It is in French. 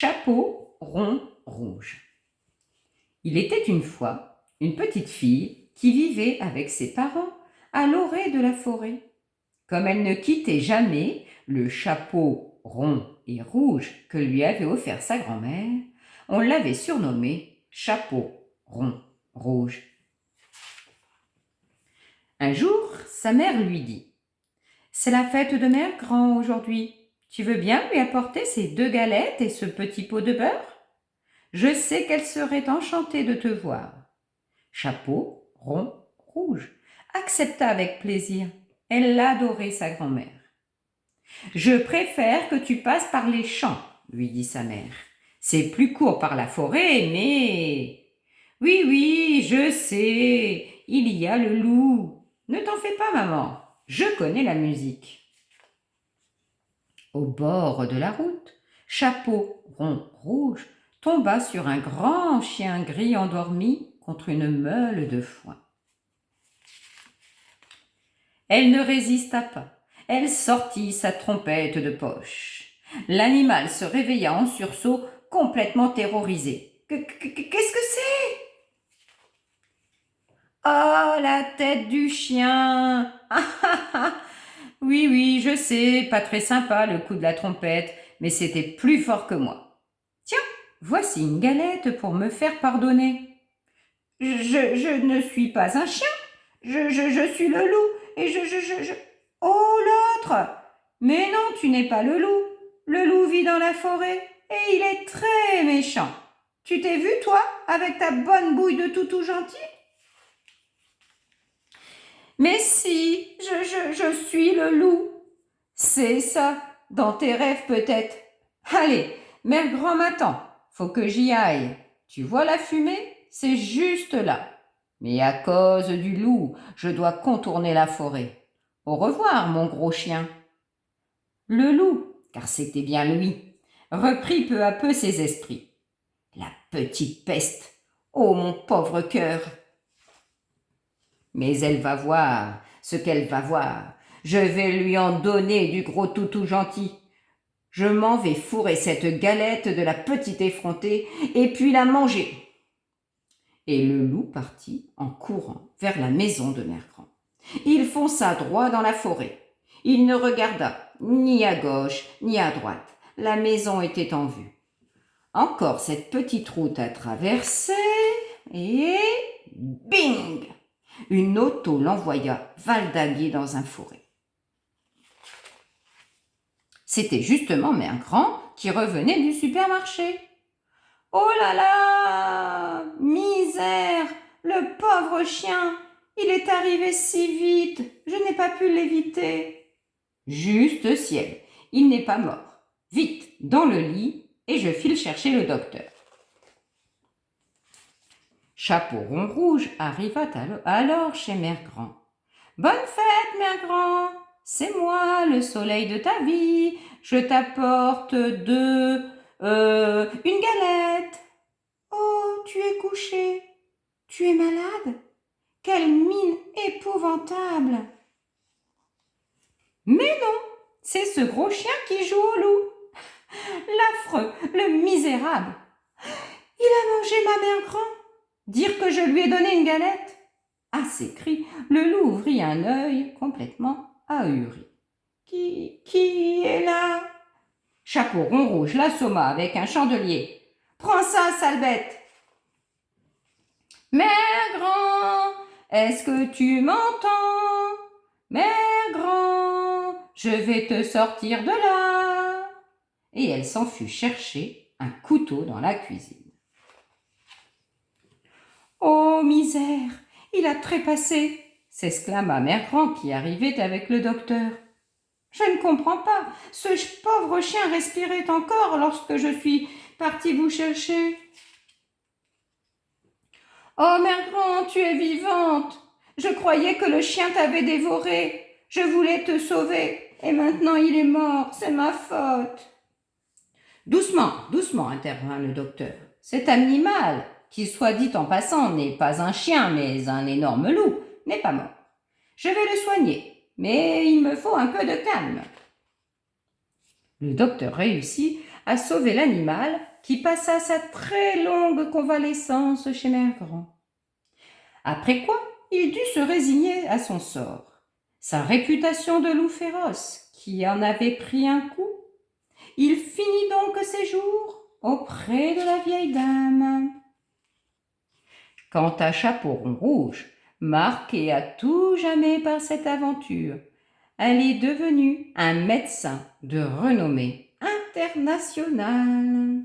Chapeau rond rouge. Il était une fois une petite fille qui vivait avec ses parents à l'orée de la forêt. Comme elle ne quittait jamais le chapeau rond et rouge que lui avait offert sa grand-mère, on l'avait surnommé Chapeau rond rouge. Un jour, sa mère lui dit : « C'est la fête de Mère Grand aujourd'hui. Tu veux bien lui apporter ces 2 galettes et ce petit pot de beurre ? Je sais qu'elle serait enchantée de te voir. » Chapeau rond rouge accepta avec plaisir. Elle adorait sa grand-mère. « Je préfère que tu passes par les champs, lui dit sa mère. C'est plus court par la forêt, mais… Oui, oui, je sais, il y a le loup. Ne t'en fais pas, maman, je connais la musique. Au bord de la route, Chapeau rond rouge tomba sur un grand chien gris endormi contre une meule de foin. Elle ne résista pas. Elle sortit sa trompette de poche. L'animal se réveilla en sursaut, complètement terrorisé. « Qu'est-ce que c'est ?»« Oh, la tête du chien !»« Oui, oui, je sais, pas très sympa le coup de la trompette, mais c'était plus fort que moi. Tiens, voici une galette pour me faire pardonner. Je ne suis pas un chien, je suis le loup, et je… Oh, l'autre! Mais non, tu n'es pas le loup. Le loup vit dans la forêt, et il est très méchant. Tu t'es vu, toi, avec ta bonne bouille de toutou gentil ? Mais si, je suis le loup. C'est ça, dans tes rêves peut-être. Allez, Mère Grand m'attend, faut que j'y aille. Tu vois la fumée ? C'est juste là. Mais à cause du loup, je dois contourner la forêt. Au revoir, mon gros chien. Le loup, car c'était bien lui, reprit peu à peu ses esprits. La petite peste, oh mon pauvre cœur ! Mais elle va voir ce qu'elle va voir. Je vais lui en donner du gros toutou gentil. Je m'en vais fourrer cette galette de la petite effrontée et puis la manger. Et le loup partit en courant vers la maison de Mère Grand. Il fonça droit dans la forêt. Il ne regarda ni à gauche ni à droite. La maison était en vue. Encore cette petite route à traverser et… bing ! Une auto l'envoya valdaguer dans un fourré. C'était justement Mère Grand qui revenait du supermarché. « Oh là là ! Misère ! Le pauvre chien ! Il est arrivé si vite, je n'ai pas pu l'éviter. » Juste ciel, il n'est pas mort. Vite, dans le lit, et je file chercher le docteur. Chapeau rond rouge arriva alors chez Mère Grand. « Bonne fête, Mère Grand, c'est moi, le soleil de ta vie. Je t'apporte une galette. »« Oh, tu es couché, tu es malade ? Quelle mine épouvantable !»« Mais non, c'est ce gros chien qui joue au loup. L'affreux, le misérable. Il a mangé ma Mère Grand. Dire que je lui ai donné une galette ?» À ces cris, le loup ouvrit un œil complètement ahuri. « Qui est là ?» Chapeau rond rouge l'assomma avec un chandelier. « Prends ça, sale bête !»« Mère Grand, est-ce que tu m'entends ? Mère Grand, je vais te sortir de là !» Et elle s'en fut chercher un couteau dans la cuisine. « Oh, misère, il a trépassé !» s'exclama Mère Grand qui arrivait avec le docteur. « Je ne comprends pas, ce pauvre chien respirait encore lorsque je suis partie vous chercher. »« Oh, Mère Grand, tu es vivante. Je croyais que le chien t'avait dévoré. Je voulais te sauver, et maintenant il est mort, c'est ma faute. »« Doucement, doucement, intervint le docteur. Cet animal, qui soit dit en passant n'est pas un chien, mais un énorme loup, n'est pas mort. Je vais le soigner, mais il me faut un peu de calme. » Le docteur réussit à sauver l'animal qui passa sa très longue convalescence chez Mère Grand. Après quoi, il dut se résigner à son sort. Sa réputation de loup féroce, qui en avait pris un coup, il finit donc ses jours auprès de la vieille dame. Quant à Chaperon Rouge, marqué à tout jamais par cette aventure, elle est devenue un médecin de renommée internationale.